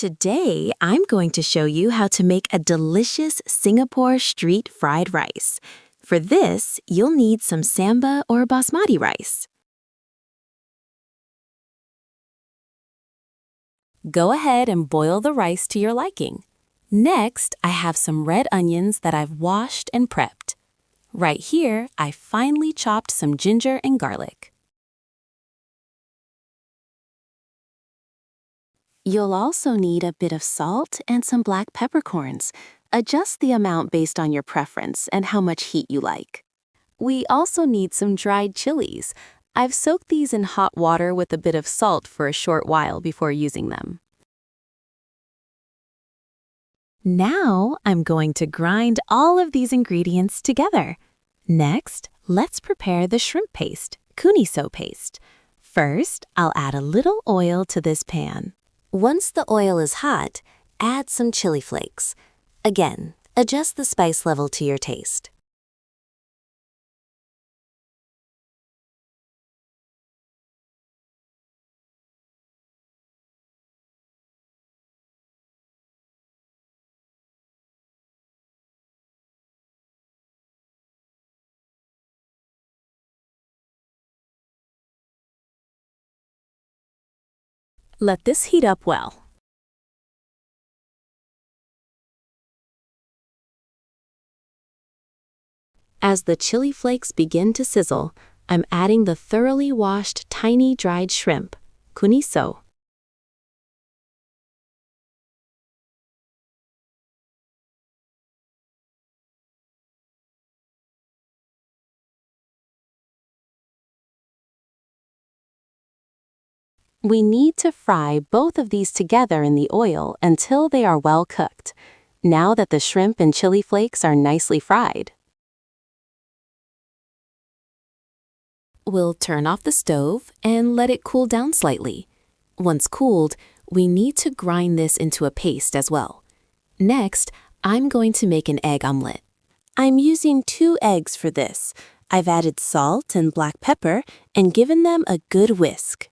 Today, I'm going to show you how to make a delicious Singapore street fried rice. For this, you'll need some samba or basmati rice. Go ahead and boil the rice to your liking. Next, I have some red onions that I've washed and prepped. Right here, I finely chopped some ginger and garlic. You'll also need a bit of salt and some black peppercorns. Adjust the amount based on your preference and how much heat you like. We also need some dried chilies. I've soaked these in hot water with a bit of salt for a short while before using them. Now, I'm going to grind all of these ingredients together. Next, let's prepare the shrimp paste, Kunisso paste. First, I'll add a little oil to this pan. Once the oil is hot, add some chili flakes. Again, adjust the spice level to your taste. Let this heat up well. As the chili flakes begin to sizzle, I'm adding the thoroughly washed tiny dried shrimp, Kunisso. We need to fry both of these together in the oil until they are well cooked, now that the shrimp and chili flakes are nicely fried. We'll turn off the stove and let it cool down slightly. Once cooled, we need to grind this into a paste as well. Next, I'm going to make an egg omelette. I'm using 2 eggs for this. I've added salt and black pepper and given them a good whisk.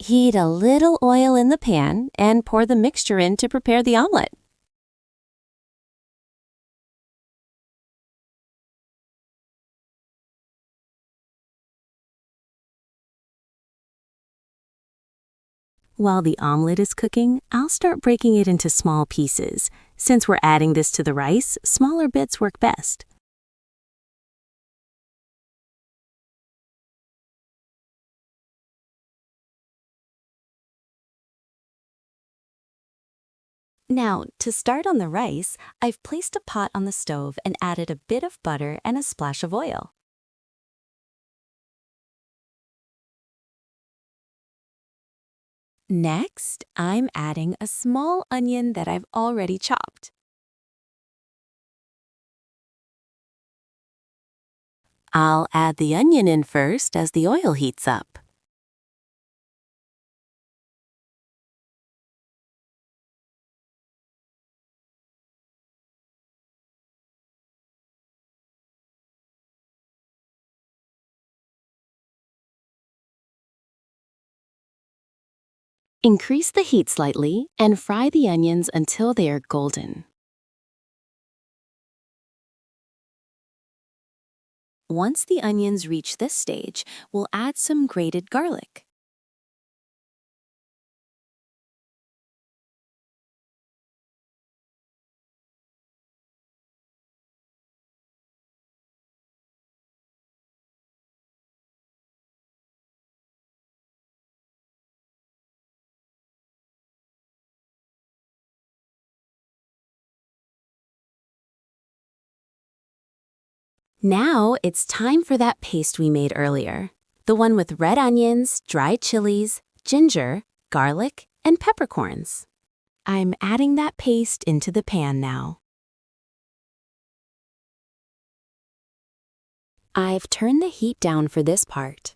Heat a little oil in the pan and pour the mixture in to prepare the omelette. While the omelette is cooking, I'll start breaking it into small pieces. Since we're adding this to the rice, smaller bits work best. Now, to start on the rice, I've placed a pot on the stove and added a bit of butter and a splash of oil. Next, I'm adding a small onion that I've already chopped. I'll add the onion in first as the oil heats up. Increase the heat slightly and fry the onions until they are golden. Once the onions reach this stage, we'll add some grated garlic. Now it's time for that paste we made earlier. The one with red onions, dried chilies, ginger, garlic, and peppercorns. I'm adding that paste into the pan now. I've turned the heat down for this part.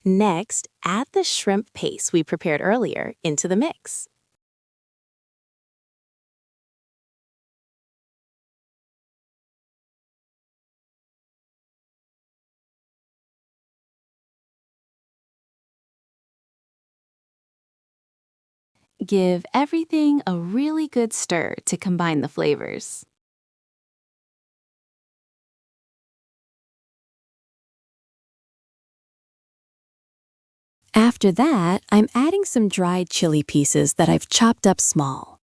Next, add the shrimp paste we prepared earlier into the mix. Give everything a really good stir to combine the flavors. After that, I'm adding some dried chili pieces that I've chopped up small.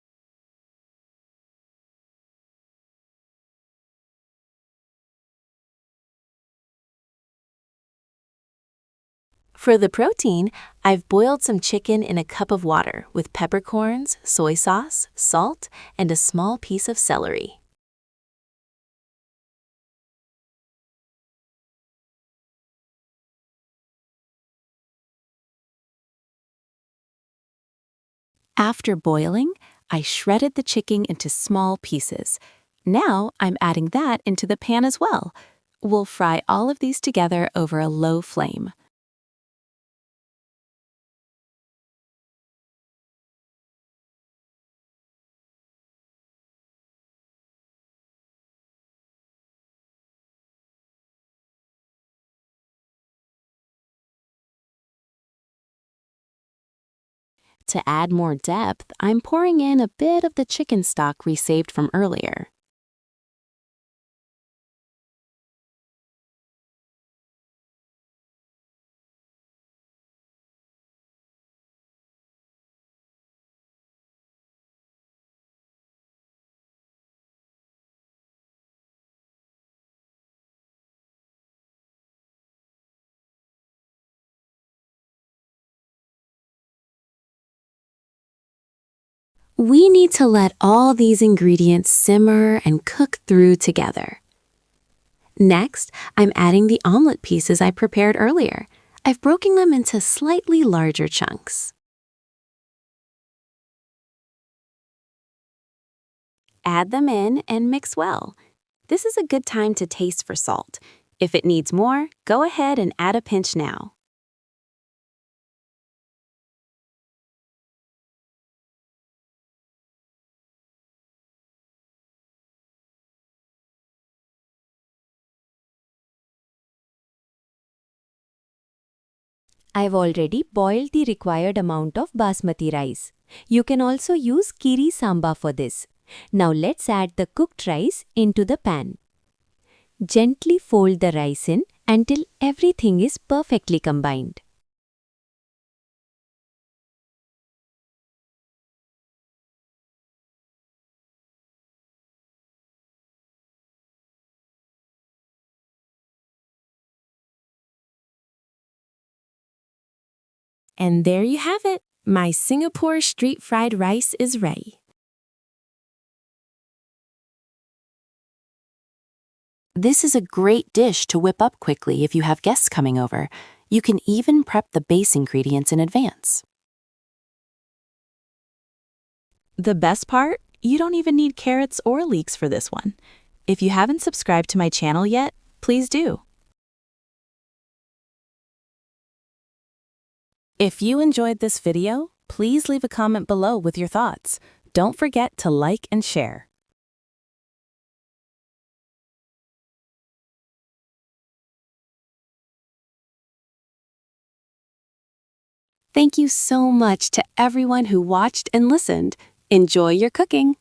For the protein, I've boiled some chicken in a cup of water with peppercorns, soy sauce, salt, and a small piece of celery. After boiling, I shredded the chicken into small pieces. Now I'm adding that into the pan as well. We'll fry all of these together over a low flame. To add more depth, I'm pouring in a bit of the chicken stock we saved from earlier. We need to let all these ingredients simmer and cook through together. Next, I'm adding the omelette pieces I prepared earlier. I've broken them into slightly larger chunks. Add them in and mix well. This is a good time to taste for salt. If it needs more, go ahead and add a pinch now. I've already boiled the required amount of basmati rice. You can also use kiri samba for this. Now let's add the cooked rice into the pan. Gently fold the rice in until everything is perfectly combined. And there you have it. My Singapore street fried rice is ready. This is a great dish to whip up quickly if you have guests coming over. You can even prep the base ingredients in advance. The best part? You don't even need carrots or leeks for this one. If you haven't subscribed to my channel yet, please do. If you enjoyed this video, please leave a comment below with your thoughts. Don't forget to like and share. Thank you so much to everyone who watched and listened. Enjoy your cooking!